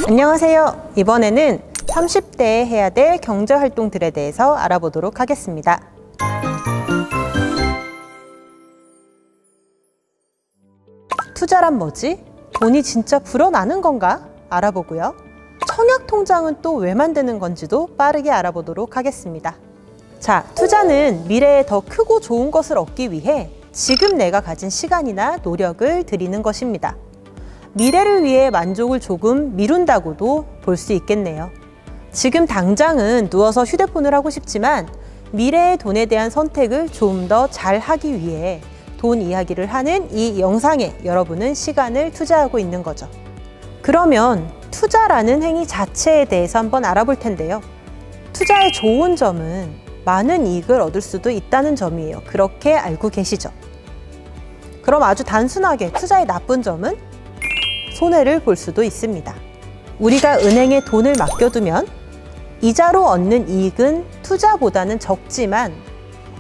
안녕하세요. 이번에는 30대에 해야 될 경제활동들에 대해서 알아보도록 하겠습니다. 투자란 뭐지? 돈이 진짜 불어나는 건가? 알아보고요. 청약통장은 또 왜 만드는 건지도 빠르게 알아보도록 하겠습니다. 자, 투자는 미래에 더 크고 좋은 것을 얻기 위해 지금 내가 가진 시간이나 노력을 들이는 것입니다. 미래를 위해 만족을 조금 미룬다고도 볼 수 있겠네요. 지금 당장은 누워서 휴대폰을 하고 싶지만 미래의 돈에 대한 선택을 좀 더 잘 하기 위해 돈 이야기를 하는 이 영상에 여러분은 시간을 투자하고 있는 거죠. 그러면 투자라는 행위 자체에 대해서 한번 알아볼 텐데요. 투자의 좋은 점은 많은 이익을 얻을 수도 있다는 점이에요. 그렇게 알고 계시죠? 그럼 아주 단순하게 투자의 나쁜 점은 손해를 볼 수도 있습니다. 우리가 은행에 돈을 맡겨두면 이자로 얻는 이익은 투자보다는 적지만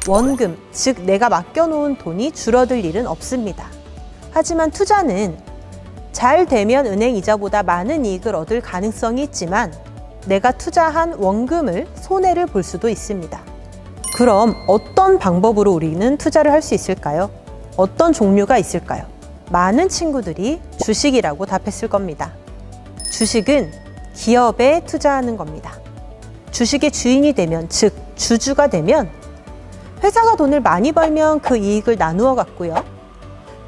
원금, 즉 내가 맡겨놓은 돈이 줄어들 일은 없습니다. 하지만 투자는 잘 되면 은행 이자보다 많은 이익을 얻을 가능성이 있지만 내가 투자한 원금을 손해를 볼 수도 있습니다. 그럼 어떤 방법으로 우리는 투자를 할 수 있을까요? 어떤 종류가 있을까요? 많은 친구들이 주식이라고 답했을 겁니다. 주식은 기업에 투자하는 겁니다. 주식의 주인이 되면, 즉 주주가 되면 회사가 돈을 많이 벌면 그 이익을 나누어 갖고요.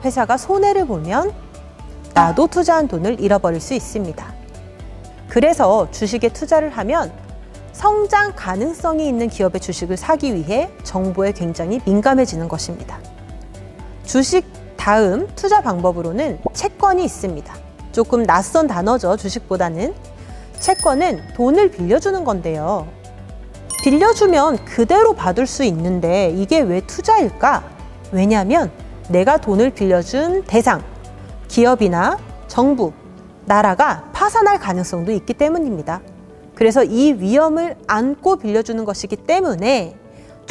회사가 손해를 보면 나도 투자한 돈을 잃어버릴 수 있습니다. 그래서 주식에 투자를 하면 성장 가능성이 있는 기업의 주식을 사기 위해 정보에 굉장히 민감해지는 것입니다. 주식 다음 투자 방법으로는 채권이 있습니다. 조금 낯선 단어죠, 주식보다는. 채권은 돈을 빌려주는 건데요. 빌려주면 그대로 받을 수 있는데 이게 왜 투자일까? 왜냐하면 내가 돈을 빌려준 대상, 기업이나 정부, 나라가 파산할 가능성도 있기 때문입니다. 그래서 이 위험을 안고 빌려주는 것이기 때문에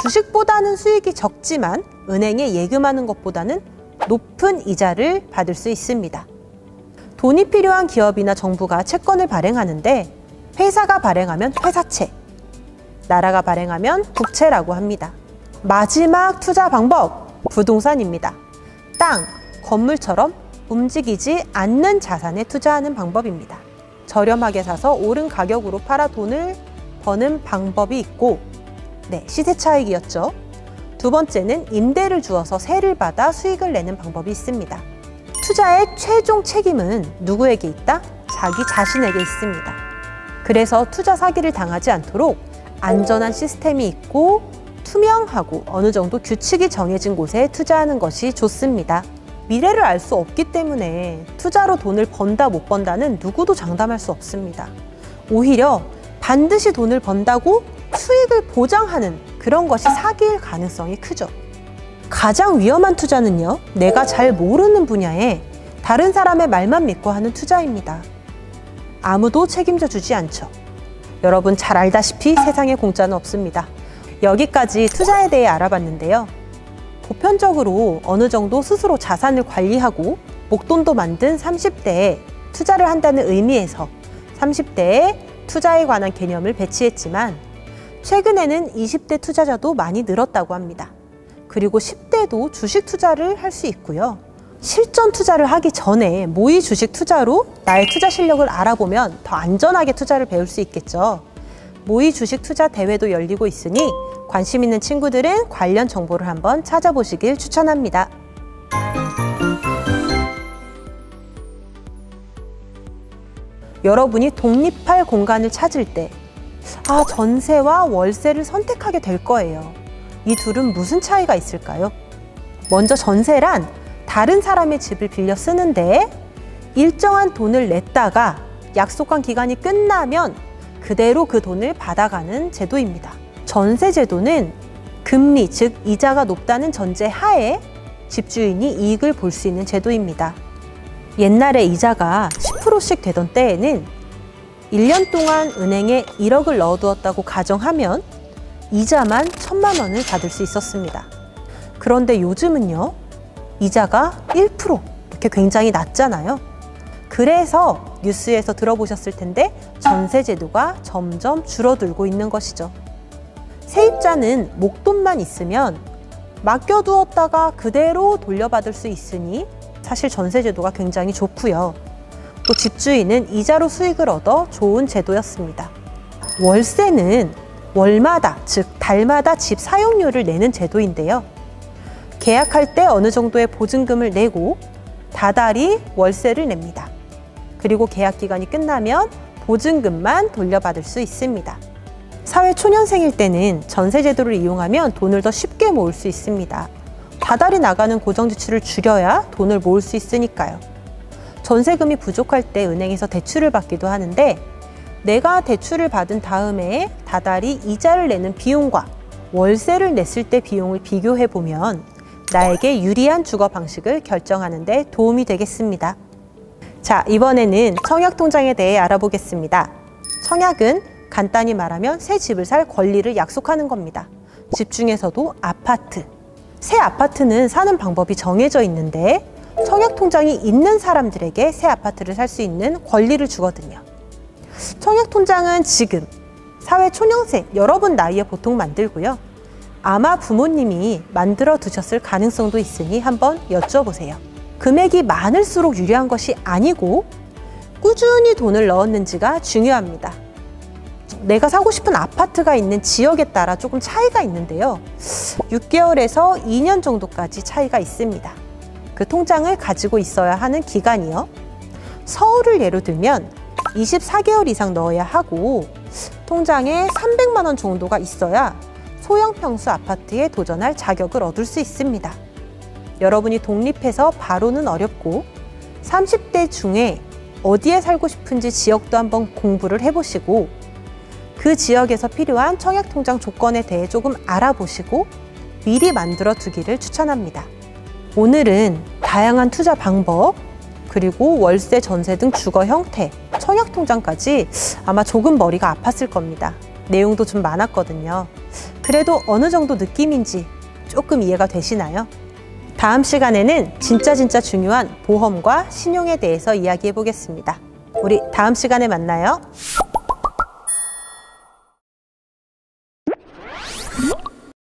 주식보다는 수익이 적지만 은행에 예금하는 것보다는 높은 이자를 받을 수 있습니다. 돈이 필요한 기업이나 정부가 채권을 발행하는데 회사가 발행하면 회사채, 나라가 발행하면 국채라고 합니다. 마지막 투자 방법, 부동산입니다. 땅, 건물처럼 움직이지 않는 자산에 투자하는 방법입니다. 저렴하게 사서 오른 가격으로 팔아 돈을 버는 방법이 있고, 시세 차익이었죠. 두 번째는 임대를 주어서 세를 받아 수익을 내는 방법이 있습니다. 투자의 최종 책임은 누구에게 있다? 자기 자신에게 있습니다. 그래서 투자 사기를 당하지 않도록 안전한 시스템이 있고 투명하고 어느 정도 규칙이 정해진 곳에 투자하는 것이 좋습니다. 미래를 알 수 없기 때문에 투자로 돈을 번다 못 번다는 누구도 장담할 수 없습니다. 오히려 반드시 돈을 번다고 수익을 보장하는 그런 것이 사기일 가능성이 크죠. 가장 위험한 투자는요, 내가 잘 모르는 분야에 다른 사람의 말만 믿고 하는 투자입니다. 아무도 책임져 주지 않죠. 여러분 잘 알다시피 세상에 공짜는 없습니다. 여기까지 투자에 대해 알아봤는데요. 보편적으로 어느 정도 스스로 자산을 관리하고 목돈도 만든 30대에 투자를 한다는 의미에서 30대에 투자에 관한 개념을 배치했지만 최근에는 20대 투자자도 많이 늘었다고 합니다. 그리고 10대도 주식 투자를 할 수 있고요. 실전 투자를 하기 전에 모의 주식 투자로 나의 투자 실력을 알아보면 더 안전하게 투자를 배울 수 있겠죠. 모의 주식 투자 대회도 열리고 있으니 관심 있는 친구들은 관련 정보를 한번 찾아보시길 추천합니다. 여러분이 독립할 공간을 찾을 때 전세와 월세를 선택하게 될 거예요. 이 둘은 무슨 차이가 있을까요? 먼저 전세란 다른 사람의 집을 빌려 쓰는데 일정한 돈을 냈다가 약속한 기간이 끝나면 그대로 그 돈을 받아가는 제도입니다. 전세 제도는 금리, 즉 이자가 높다는 전제 하에 집주인이 이익을 볼 수 있는 제도입니다. 옛날에 이자가 10%씩 되던 때에는 1년 동안 은행에 1억을 넣어두었다고 가정하면 이자만 1,000만 원을 받을 수 있었습니다. 그런데 요즘은요, 이자가 1% 이렇게 굉장히 낮잖아요. 그래서 뉴스에서 들어보셨을 텐데 전세제도가 점점 줄어들고 있는 것이죠. 세입자는 목돈만 있으면 맡겨두었다가 그대로 돌려받을 수 있으니 사실 전세제도가 굉장히 좋고요. 또 집주인은 이자로 수익을 얻어 좋은 제도였습니다. 월세는 월마다, 즉 달마다 집 사용료를 내는 제도인데요. 계약할 때 어느 정도의 보증금을 내고 다달이 월세를 냅니다. 그리고 계약 기간이 끝나면 보증금만 돌려받을 수 있습니다. 사회 초년생일 때는 전세제도를 이용하면 돈을 더 쉽게 모을 수 있습니다. 다달이 나가는 고정지출을 줄여야 돈을 모을 수 있으니까요. 전세금이 부족할 때 은행에서 대출을 받기도 하는데 내가 대출을 받은 다음에 다달이 이자를 내는 비용과 월세를 냈을 때 비용을 비교해보면 나에게 유리한 주거 방식을 결정하는 데 도움이 되겠습니다. 자, 이번에는 청약통장에 대해 알아보겠습니다. 청약은 간단히 말하면 새 집을 살 권리를 약속하는 겁니다. 집 중에서도 아파트. 새 아파트는 사는 방법이 정해져 있는데 청약통장이 있는 사람들에게 새 아파트를 살 수 있는 권리를 주거든요. 청약통장은 지금 사회 초년생 여러분 나이에 보통 만들고요. 아마 부모님이 만들어 두셨을 가능성도 있으니 한번 여쭤보세요. 금액이 많을수록 유리한 것이 아니고 꾸준히 돈을 넣었는지가 중요합니다. 내가 사고 싶은 아파트가 있는 지역에 따라 조금 차이가 있는데요. 6개월에서 2년 정도까지 차이가 있습니다. 그 통장을 가지고 있어야 하는 기간이요. 서울을 예로 들면 24개월 이상 넣어야 하고 통장에 300만 원 정도가 있어야 소형 평수 아파트에 도전할 자격을 얻을 수 있습니다. 여러분이 독립해서 바로는 어렵고 30대 중에 어디에 살고 싶은지 지역도 한번 공부를 해보시고 그 지역에서 필요한 청약통장 조건에 대해 조금 알아보시고 미리 만들어 두기를 추천합니다. 오늘은 다양한 투자 방법, 그리고 월세, 전세 등 주거 형태, 청약통장까지 아마 조금 머리가 아팠을 겁니다. 내용도 좀 많았거든요. 그래도 어느 정도 느낌인지 조금 이해가 되시나요? 다음 시간에는 진짜 중요한 보험과 신용에 대해서 이야기해 보겠습니다. 우리 다음 시간에 만나요.